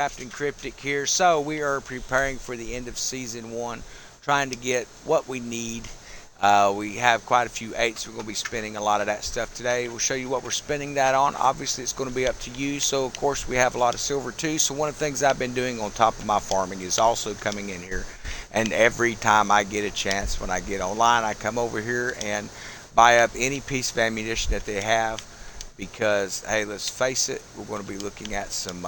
Captain Cryptic here. So we are preparing for the end of season one, trying to get what we need. We have quite a few eights. We're going to be spending a lot of that stuff today. We'll show you what we're spending that on. Obviously, it's going to be up to you. So, of course, we have a lot of silver too. So, one of the things I've been doing on top of my farming is also coming in here. And every time I get a chance, when I get online, I come over here and buy up any piece of ammunition that they have. Because, hey, let's face it, we're going to be looking at some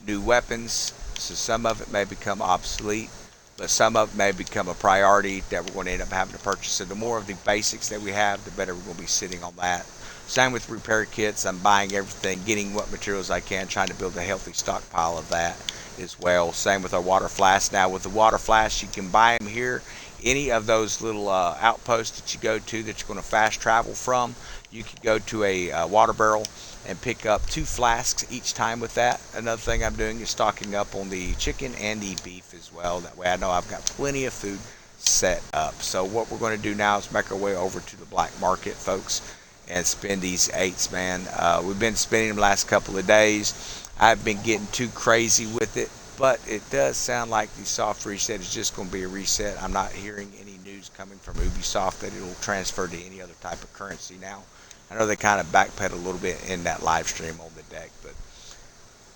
new weapons. So some of it may become obsolete, but some of it may become a priority that we're going to end up having to purchase. So the more of the basics that we have, the better we're going to be sitting on that. Same with repair kits. I'm buying everything, getting what materials I can, trying to build a healthy stockpile of that as well. Same with our water flasks. Now with the water flasks, you can buy them here. Any of those little outposts that you go to that you're going to fast travel from, you can go to a water barrel and pick up 2 flasks each time with that. Another thing I'm doing is stocking up on the chicken and the beef as well. That way I know I've got plenty of food set up. So what we're going to do now is make our way over to the black market, folks, and spend these eights, man. We've been spending them the last couple of days. I've been getting too crazy with it, but it does sound like the soft reset is just going to be a reset. I'm not hearing any news coming from Ubisoft that it'll transfer to any other type of currency now. I know they kind of backpedal a little bit in that live stream on the deck, but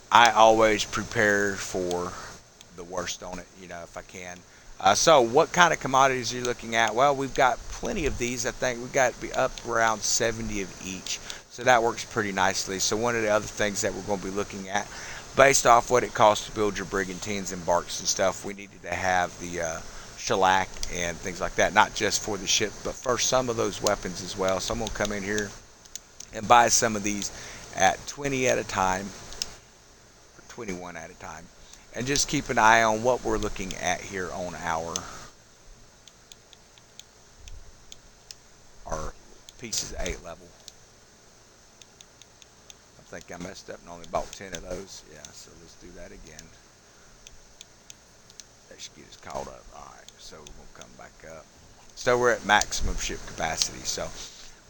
I always prepare for the worst on it, if I can. So what kind of commodities are you looking at? Well, we've got plenty of these. I think we've got to be up around 70 of each. So that works pretty nicely. So one of the other things that we're going to be looking at, based off what it costs to build your brigantines and barks and stuff, we needed to have the shellac and things like that, not just for the ship, but for some of those weapons as well. So I'm going to come in here and buy some of these at 20 at a time, or 21 at a time, and just keep an eye on what we're looking at here on our pieces 8 level. I think I messed up and only bought 10 of those. Yeah, so let's do that again. That should get us caught up. Alright, so we're going to come back up. So we're at maximum ship capacity. So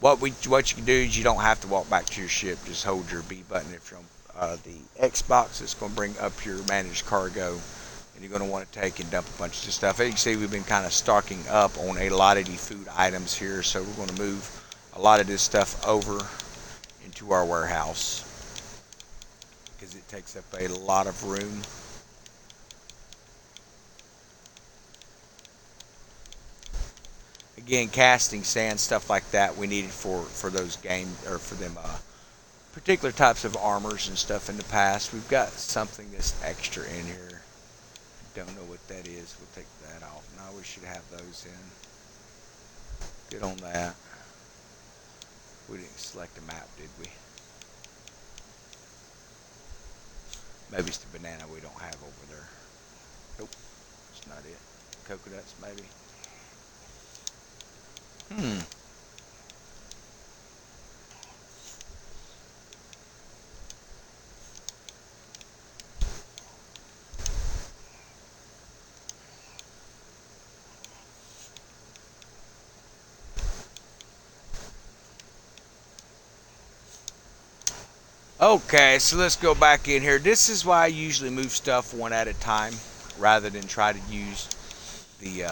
what you can do is you don't have to walk back to your ship. Just hold your B button if you're on the Xbox. It's going to bring up your managed cargo, and you're going to want to take and dump a bunch of stuff. As you can see, we've been kind of stocking up on a lot of the food items here, so we're going to move a lot of this stuff over into our warehouse because it takes up a lot of room. Again, casting, sand, stuff like that we needed for those game, or for them particular types of armors and stuff in the past. We've got something that's extra in here. Don't know what that is. We'll take that off. Now we should have those in. Get on that. We didn't select a map, did we? Maybe it's the banana we don't have over there. Nope, that's not it. Coconuts, maybe. Okay, so let's go back in here. This is why I usually move stuff one at a time rather than try to use the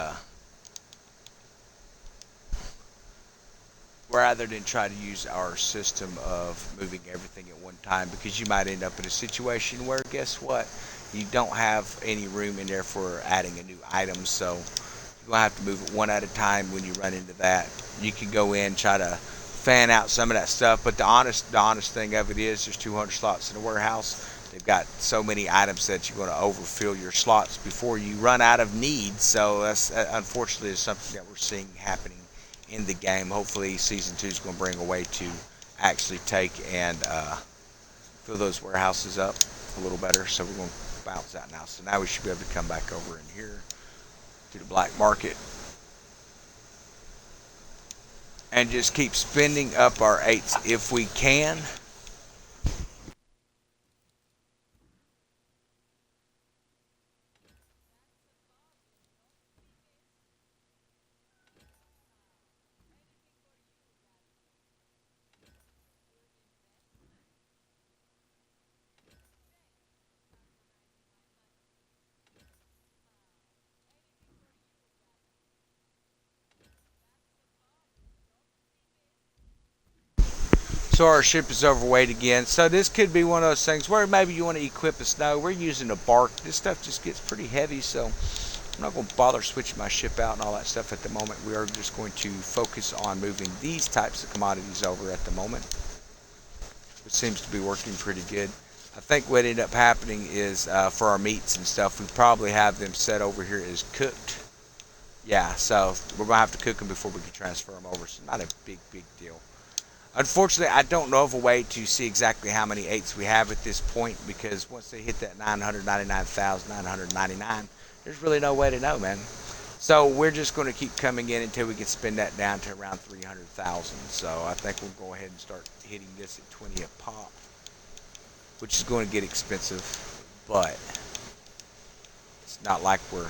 our system of moving everything at one time, because you might end up in a situation where, guess what, you don't have any room in there for adding a new item. So you're gonna have to move it one at a time. When you run into that, you can go in, try to fan out some of that stuff, but the honest thing of it is there's 200 slots in the warehouse. They've got so many items that you're going to overfill your slots before you run out of needs. So that's unfortunately is something that we're seeing happening in the game. Hopefully season 2 is going to bring a way to actually take and fill those warehouses up a little better. So we're going to bounce out now. So now we should be able to come back over in here to the black market and just keep spending up our 8s if we can. So our ship is overweight again. So this could be one of those things where maybe you want to equip a snow. We're using a bark. This stuff just gets pretty heavy, so I'm not going to bother switching my ship out and all that stuff at the moment. We are just going to focus on moving these types of commodities over at the moment, which seems to be working pretty good. I think what ended up happening is for our meats and stuff, we probably have them set over here as cooked. Yeah, so we're going to have to cook them before we can transfer them over. So not a big deal. Unfortunately, I don't know of a way to see exactly how many 8s we have at this point, because once they hit that 999,999, there's really no way to know, man. So we're just going to keep coming in until we can spin that down to around 300,000. So I think we'll go ahead and start hitting this at 20 a pop, which is going to get expensive, but it's not like we're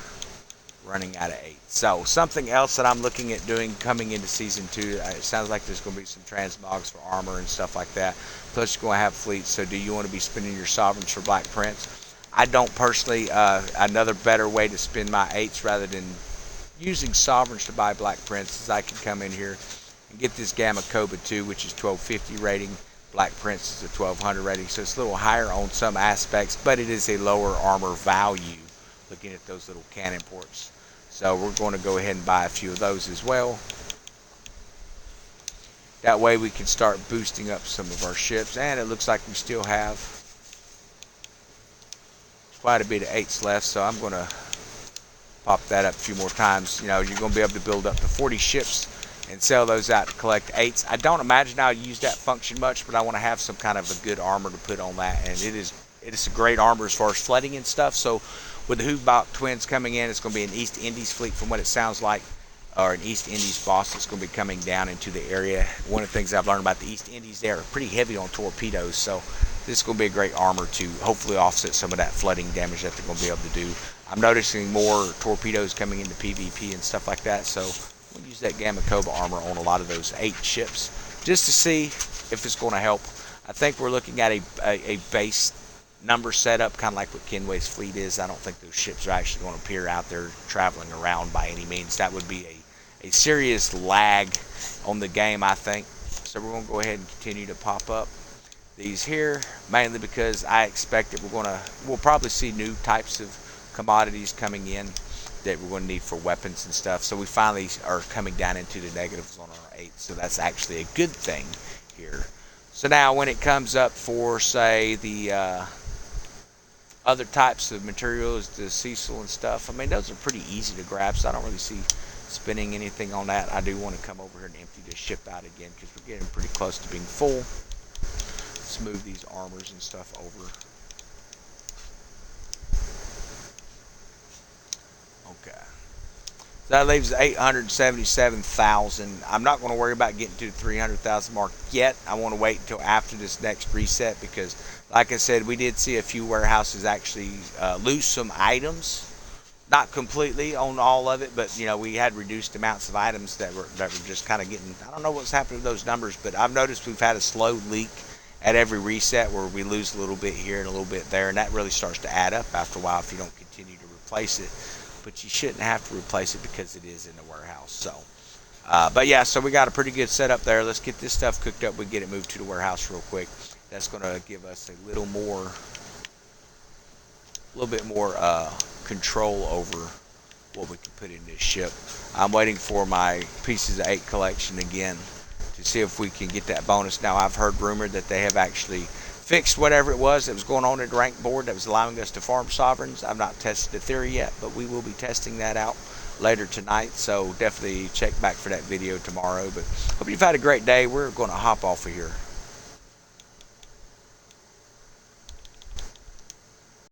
running out of 8. So something else that I'm looking at doing coming into season 2, it sounds like there's going to be some transmogs for armor and stuff like that. Plus you're going to have fleets. So do you want to be spending your sovereigns for Black Prince? I don't personally. Another better way to spend my 8s rather than using sovereigns to buy Black Prince is I can come in here and get this Gamma Cobra 2, which is 1250 rating. Black Prince is a 1200 rating, so it's a little higher on some aspects, but it is a lower armor value looking at those little cannon ports. So we're going to go ahead and buy a few of those as well. That way we can start boosting up some of our ships, and it looks like we still have quite a bit of 8s left, so I'm going to pop that up a few more times. You know, you're going to be able to build up to 40 ships and sell those out to collect 8s. I don't imagine I'll use that function much, but I want to have some kind of a good armor to put on that, and it is a great armor as far as flooding and stuff. So with the Hoogbach twins coming in, it's going to be an East Indies fleet from what it sounds like, or an East Indies boss that's going to be coming down into the area. One of the things I've learned about the East Indies, they are pretty heavy on torpedoes, so this is going to be a great armor to hopefully offset some of that flooding damage that they're going to be able to do. I'm noticing more torpedoes coming into PvP and stuff like that, so we'll use that Gamma Cobra armor on a lot of those 8 ships just to see if it's going to help. I think we're looking at a base number setup, kind of like what Kenway's fleet is. I don't think those ships are actually going to appear out there traveling around by any means. That would be a serious lag on the game, I think. So we're going to go ahead and continue to pop up these here, mainly because I expect that we'll probably see new types of commodities coming in that we're going to need for weapons and stuff. So we finally are coming down into the negatives on our 8, so that's actually a good thing here. So now when it comes up for, say, the other types of materials, the Cecil and stuff, I mean, those are pretty easy to grab, so I don't really see spending anything on that. I do want to come over here and empty this ship out again because we're getting pretty close to being full. Let's move these armors and stuff over. Okay. So that leaves 877,000. I'm not going to worry about getting to the 300,000 mark yet. I want to wait until after this next reset because, like I said, we did see a few warehouses actually lose some items. Not completely on all of it, but you know, we had reduced amounts of items that were just kind of getting. I don't know what's happening to those numbers, but I've noticed we've had a slow leak at every reset where we lose a little bit here and a little bit there, and that really starts to add up after a while if you don't continue to replace it. But you shouldn't have to replace it because it is in the warehouse. So, but yeah, so we got a pretty good setup there. Let's get this stuff cooked up. We get it moved to the warehouse real quick. That's going to give us a little bit more control over what we can put in this ship. I'm waiting for my Pieces of 8 collection again to see if we can get that bonus. Now, I've heard rumored that they have actually fixed whatever it was that was going on at the rank board that was allowing us to farm sovereigns. I've not tested the theory yet, but we will be testing that out later tonight, so definitely check back for that video tomorrow. But hope you've had a great day. We're going to hop off of here.